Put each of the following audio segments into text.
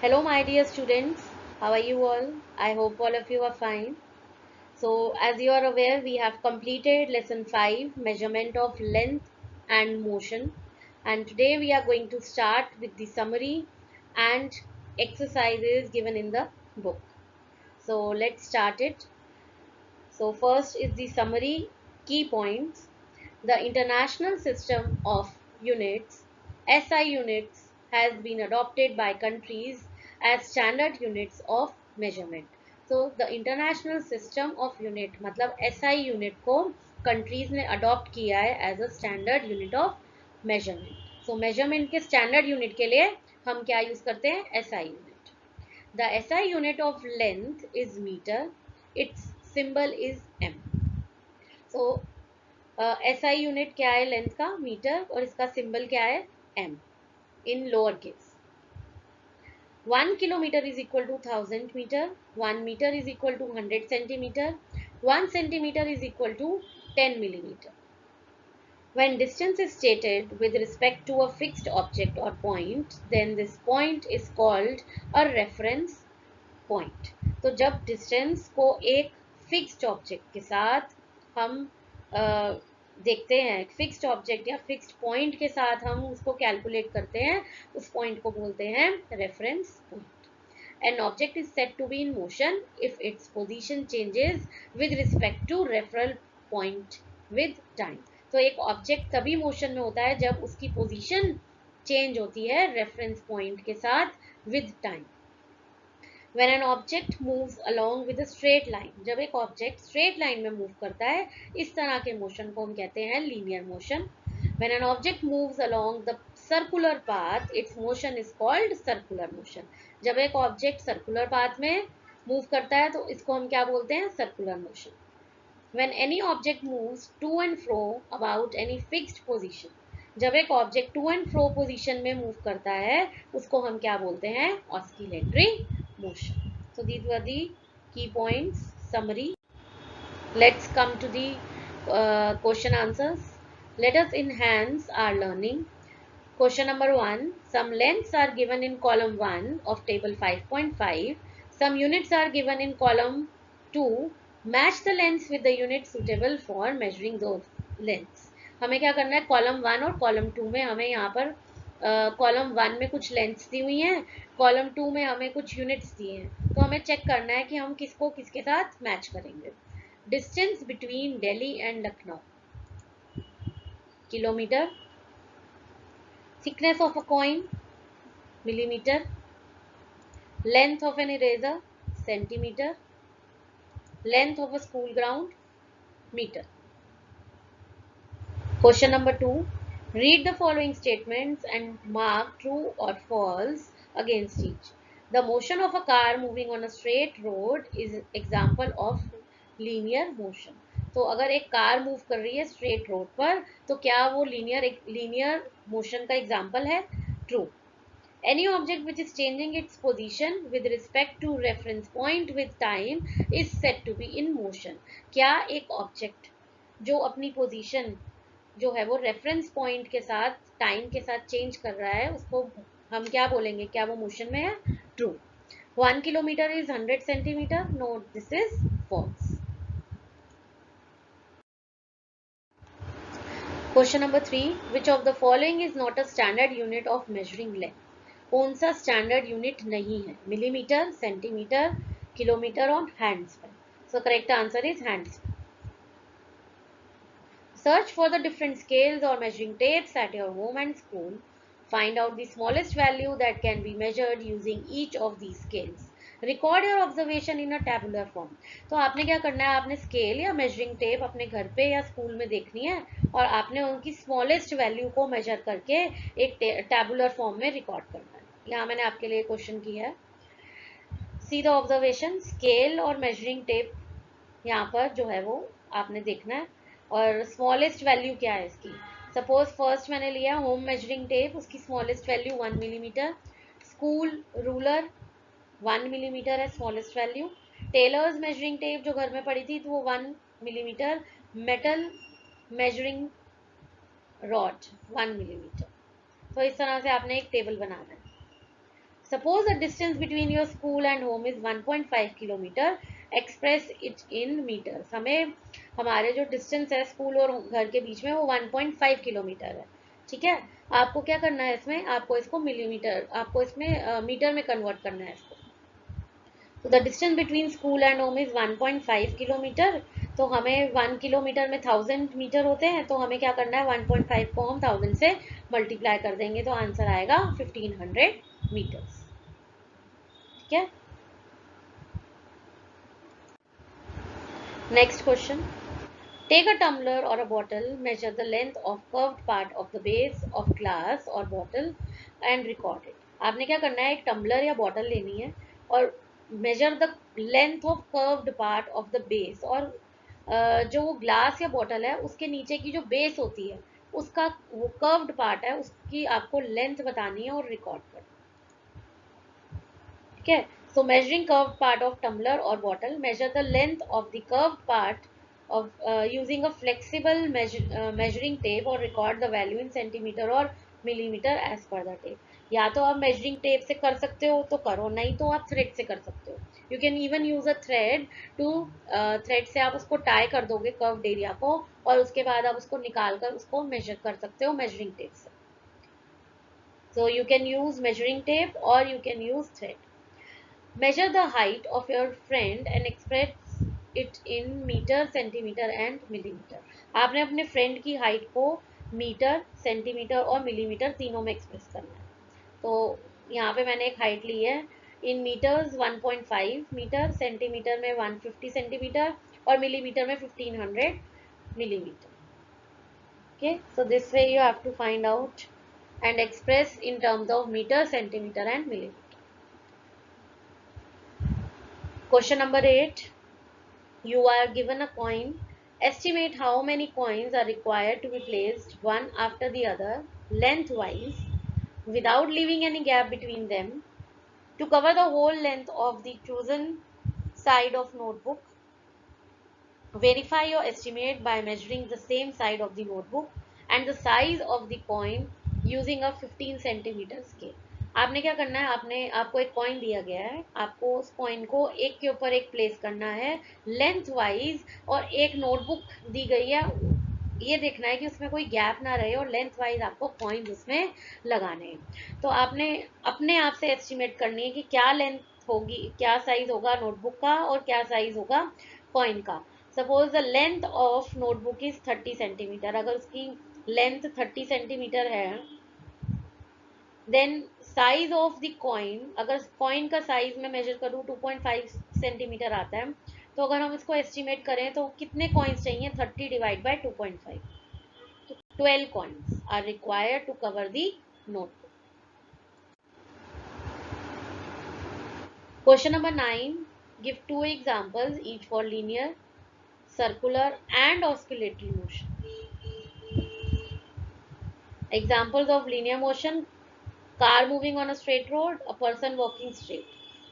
Hello, my dear students. How are you all? I hope all of you are fine. So, as you are aware, we have completed lesson 5 measurement of length and motion. And today we are going to start with the summary and exercises given in the book. So, let's start it. So, first is the summary key points. The International System of Units (SI units) has been adopted by countries as standard units of measurement. So the International System of Unit मतलब SI unit को countries ने adopt किया है as a standard unit of measurement. So measurement के standard unit के लिए हम क्या use करते हैं? SI unit. The SI unit of length is meter. Its symbol is M. So SI unit क्या है लेंथ का? मीटर. और इसका सिंबल क्या है? M in lower case. 1 kilometer is equal to 1000 meter. 1 meter is equal to 100 centimeter. 1 centimeter is equal to 10 millimeter. When distance is stated with respect to a fixed object or point, then this point is called a reference point. तो जब distance को एक fixed object के साथ हम देखते हैं, fixed object या फिक्स्ड पॉइंट के साथ हम उसको कैलकुलेट करते हैं, उस पॉइंट को बोलते हैं reference point. An object is said to be in motion if its position changes with respect to referral point with time. तो एक ऑब्जेक्ट तभी मोशन में होता है जब उसकी पोजीशन चेंज होती है रेफरेंस पॉइंट के साथ with time. When an object moves along with a straight line, जब एक ऑब्जेक्ट स्ट्रेट लाइन में मूव करता है, इस तरह के मोशन को हम कहते हैं linear motion. When an object moves along the circular path, its motion is called circular motion. जब एक ऑब्जेक्ट सर्कुलर पाथ में मूव करता है तो इसको हम क्या बोलते हैं? Circular motion. When any object moves to and fro about any fixed position, जब एक object to and fro position में मूव करता है उसको हम क्या बोलते हैं? Oscillatory motion. So these were the key points summary. Let's come to the question answers. Let us enhance our learning. Question number 1. Some lengths are given in column 1 of table 5.5. Some units are given in column 2. Match the lengths with the unit suitable for measuring those lengths. हमें क्या करना है? Column 1 और column 2 में हमें यहाँ पर column 1 में कुछ लेंथ्स दी हुई हैं, कॉलम 2 में हमें कुछ यूनिट्स दिए हैं. तो हमें चेक करना है कि हम किसको किसके साथ मैच करेंगे. Distance between Delhi and Lucknow kilometre. thickness of a coin millimeter. Length of an eraser centimeter. Length of a school ground meter. Question number 2. Read the following statements and mark true or false against each. The motion of a car moving on a straight road is example of linear motion. तो अगर एक car move कर रही है straight road पर तो क्या वो लीनियर मोशन का एग्जाम्पल है? True. Any object which is changing its position with respect to reference point with time is said to be in motion. क्या एक ऑब्जेक्ट जो अपनी पोजीशन जो है वो रेफरेंस पॉइंट के साथ टाइम के साथ चेंज कर रहा है उसको हम क्या बोलेंगे? क्या वो मोशन में है? True. 1 kilometre is 100 centimetre. No, this is false. Question number 3. Which of the following is not a standard unit of measuring length. कौन सा स्टैंडर्ड यूनिट नहीं है? मिलीमीटर, सेंटीमीटर, किलोमीटर और handspan. So correct answer is handspan. Search for the different scales or measuring tapes at your home and school. Find out the smallest value that can be measured using each of these scales. Record your observation in a tabular form. तो आपने क्या करना है? आपने scale या measuring tape अपने घर पे या स्कूल में देखनी है और आपने उनकी स्मॉलेस्ट वैल्यू को मेजर करके एक टैबुलर फॉर्म में रिकॉर्ड करना है. यहाँ मैंने आपके लिए क्वेश्चन किया है. See the observation. स्केल और मेजरिंग टेप यहाँ पर जो है वो आपने देखना है और स्मॉलेस्ट वैल्यू क्या है इसकी. सपोज फर्स्ट मैंने लिया होम मेजरिंग टेप, उसकी smallest value 1 millimetre. School ruler 1 millimetre है smallest value. Tailor's measuring tape जो घर में पड़ी थी तो वो 1 millimetre. Metal measuring rod 1 millimetre. तो इस तरह से आपने एक टेबल बनाना है. Suppose the distance between your school and home is 1.5 kilometre, express it in metres. हमें हमारे जो डिस्टेंस है स्कूल और घर के बीच में वो 1.5 किलोमीटर है. ठीक है, आपको क्या करना है इसमें, आपको इसको मिलीमीटर, आपको इसमें मीटर में कन्वर्ट करना है इसको. तो the distance between school and home is 1.5 kilometre. तो हमें 1 किलोमीटर में 1000 मीटर होते हैं, तो हमें क्या करना है, 1.5 को हम 1000 से मल्टीप्लाई कर देंगे, तो आंसर आएगा 1500 मीटर्स. ठीक है. Next question. Take a tumbler और a bottle, measure the length of curved part of the base of glass और बॉटल एंड रिकॉर्ड इट. आपने क्या करना है, एक टम्बलर या बॉटल लेनी है और major the length of curved part of the base, और जो वो ग्लास या बॉटल है उसके नीचे की जो बेस होती है उसका वो कर्व्ड पार्ट है उसकी आपको लेंथ बतानी है और रिकॉर्ड करना. ठीक है. So measuring curved part of tumbler or bottle, measure the length of the curved part of using a flexible measuring tape or record the value in centimeter or millimeter as per the tape. या तो आप measuring tape से कर सकते हो तो करो, नहीं तो आप thread से कर सकते हो. You can even use a thread to thread से आप उसको tie कर दोगे curved area को, और उसके बाद आप उसको निकाल कर उसको measure कर सकते हो measuring tape से. So you can use measuring tape or you can use thread. Measure the height of your friend and express it in metre, centimetre and millimetre. आपने अपने फ्रेंड की हाइट को मीटर, सेंटीमीटर और millimetre तीनों में express करना है. तो यहाँ पे मैंने एक हाइट ली है इन मीटर्स 1.5 मीटर, सेंटीमीटर में 150 सेंटीमीटर और मिलीमीटर में 1500 millimetre. Okay, so this way you have to find out and express in terms of meter, centimeter and millimeter. Question number 8. You are given a coin. Estimate how many coins are required to be placed one after the other lengthwise without leaving any gap between them to cover the whole length of the chosen side of notebook. Verify your estimate by measuring the same side of the notebook and the size of the coin using a 15 centimeter scale. आपने क्या करना है, आपको एक coin दिया गया है, आपको उस कॉइन को एक के ऊपर एक प्लेस करना है लेंथ वाइज, और एक नोटबुक दी गई है, ये देखना है कि उसमें कोई गैप ना रहे और लेंथ वाइज आपको कॉइन्स उसमें लगाने हैं. तो आपने अपने आप से एस्टिमेट करनी है कि क्या लेंथ होगी, क्या साइज होगा नोटबुक का और क्या साइज होगा कॉइन का. Suppose the length of notebook is 30 centimetre. अगर उसकी लेंथ 30 सेंटीमीटर है, then size of the coin, अगर कॉइन का साइज में मेजर करूँ 2.5 सेंटीमीटर आता है, तो अगर हम इसको एस्टिमेट करें तो कितने कॉइन्स चाहिए, 30 डिवाइड बाय 2.5, तो 12 coins are required to cover the notebook. Question number 9. Give two examples each for linear, circular and oscillatory motion. Examples of linear motion: car moving on a straight road, a person walking straight.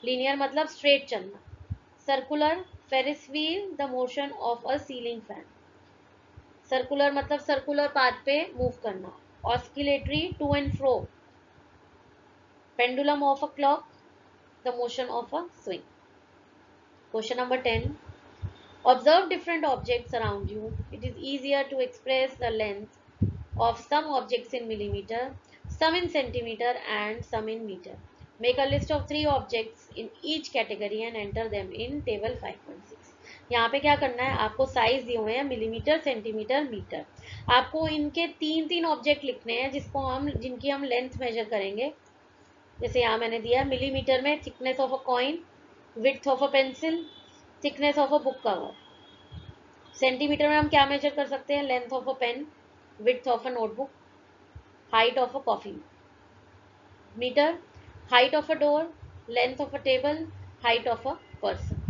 Linear मतलब straight चलना. Circular, Ferris wheel, the motion of a ceiling fan. Circular मतलब circular path पे move करना. Oscillatory, to and fro. Pendulum of a clock, the motion of a swing. Question number 10. Observe different objects around you. It is easier to express the length of some objects in millimeter, some in centimeter and some in meter. Make a list of 3 objects in each category and enter them in table 5.6. यहाँ पे क्या करना है, आपको size दिए हुए हैं millimetre, centimetre, metre. आपको इनके तीन तीन ऑब्जेक्ट लिखने हैं जिनकी हम लेंथ मेजर करेंगे. जैसे यहाँ मैंने दिया मिलीमीटर में thickness of a coin, width of a pencil, thickness of a book cover. Centimetre में हम क्या मेजर कर सकते हैं, length of a pen, width of a notebook, height of a coffee. Metre, height of a door, length of a table, height of a person.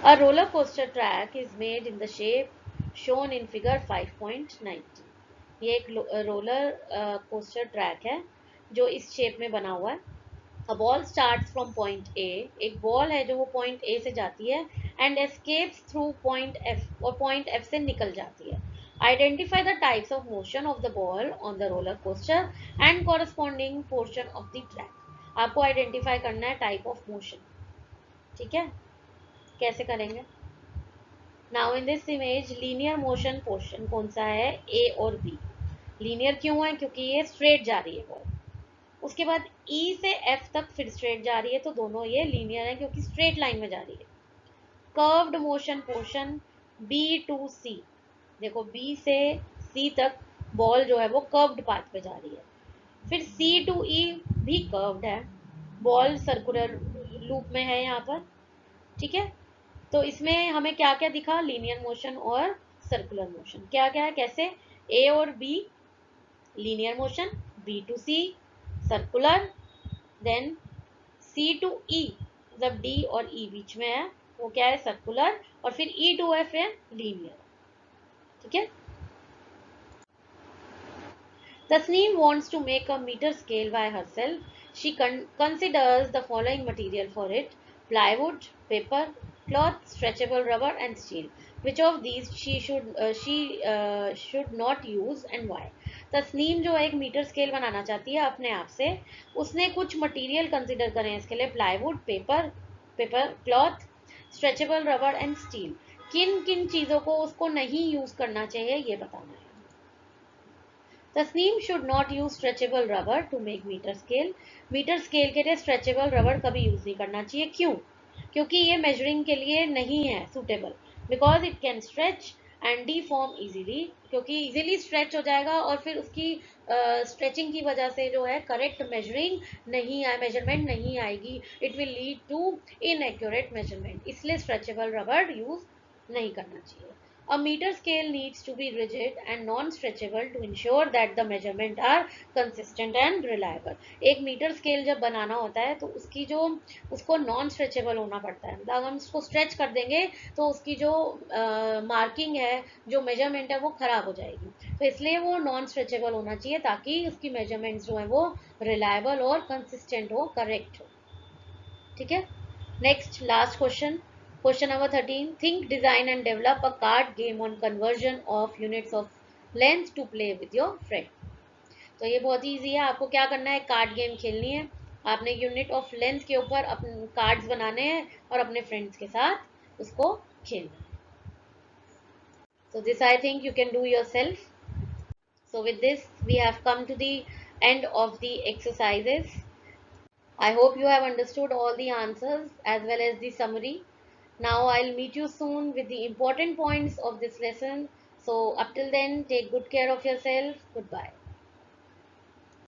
A roller coaster track is made in the shape shown in figure 5.19. ये एक roller coaster track है जो इस shape में बना हुआ है. A ball starts from point A. एक बॉल है जो वो point A से जाती है and escapes through point F, और point F से निकल जाती है. Identify the types of motion of the ball on the roller coaster and corresponding portion of the track. आपको आइडेंटिफाई करना है टाइप ऑफ मोशन. ठीक है, कैसे करेंगे? Now in this image linear motion portion कौन सा है? ए और बी. लीनियर क्यों है? क्योंकि ये स्ट्रेट जा रही है बॉल. उसके बाद ई से एफ तक फिर स्ट्रेट जा रही है, तो दोनों ये लीनियर है क्योंकि स्ट्रेट लाइन में जा रही है. Curved motion portion B to C. देखो बी से सी तक बॉल जो है वो कर्व्ड पाथ पे जा रही है. फिर सी टू ई भी कर्व्ड है, बॉल सर्कुलर लूप में है यहाँ पर. ठीक है, तो इसमें हमें क्या क्या दिखा? लीनियर मोशन और सर्कुलर मोशन. क्या क्या है, कैसे? ए और B linear motion, B to C circular, then C to E जब डी और ई बीच में है वो क्या है? सर्कुलर. और फिर ई टू एफ है लीनियर. ठीक है. Tasneem wants to make a meter scale by herself. She considers the following material for it: plywood, paper, cloth, stretchable rubber, and steel. Which of these she should not use and why? Tasneem जो एक metre scale बनाना चाहती है अपने आप से, उसने कुछ material consider करें इसके लिए: plywood, paper cloth, stretchable rubber and steel. किन किन चीज़ों को उसको नहीं यूज करना चाहिए ये बताना है. Tasneem should not use stretchable rubber to make metre scale. Metre scale के लिए स्ट्रेचेबल रबर कभी यूज नहीं करना चाहिए. क्यों? क्योंकि ये मेजरिंग के लिए नहीं है suitable. Because it can stretch and D Pharm easily. क्योंकि इजीली स्ट्रेच हो जाएगा और फिर उसकी स्ट्रेचिंग की वजह से जो है करेक्ट मेजरमेंट नहीं आएगी. It will lead to inaccurate measurement. इसलिए स्ट्रेचेबल रबर यूज नहीं करना चाहिए. A meter scale needs to be rigid and non-stretchable to ensure that the measurement are consistent and reliable. एक मीटर स्केल जब बनाना होता है तो उसकी जो उसको नॉन स्ट्रेचेबल होना पड़ता है. मतलब हम उसको स्ट्रेच कर देंगे तो उसकी जो मार्किंग है, जो मेजरमेंट है वो खराब हो जाएगी. तो इसलिए वो नॉन स्ट्रेचेबल होना चाहिए ताकि उसकी मेजरमेंट्स जो है वो रिलायबल और कंसिस्टेंट हो, करेक्ट हो. ठीक है. Next last question. Question number 13. Think, design and develop a card game on conversion of units of length to play with your friend. तो ये बहुत ही ईजी है. आपको क्या करना है? कार्ड गेम खेलनी है. आपने यूनिट ऑफ लेंथ के ऊपर अपने कार्ड्स बनाने हैं और अपने फ्रेंड्स के साथ उसको खेलना है. So this I think you can do yourself. So with this we have come to the end of the exercises. I hope you have understood all the answers as well as the summary. Now I'll meet you soon with the important points of this lesson. So up till then, take good care of yourself. Goodbye.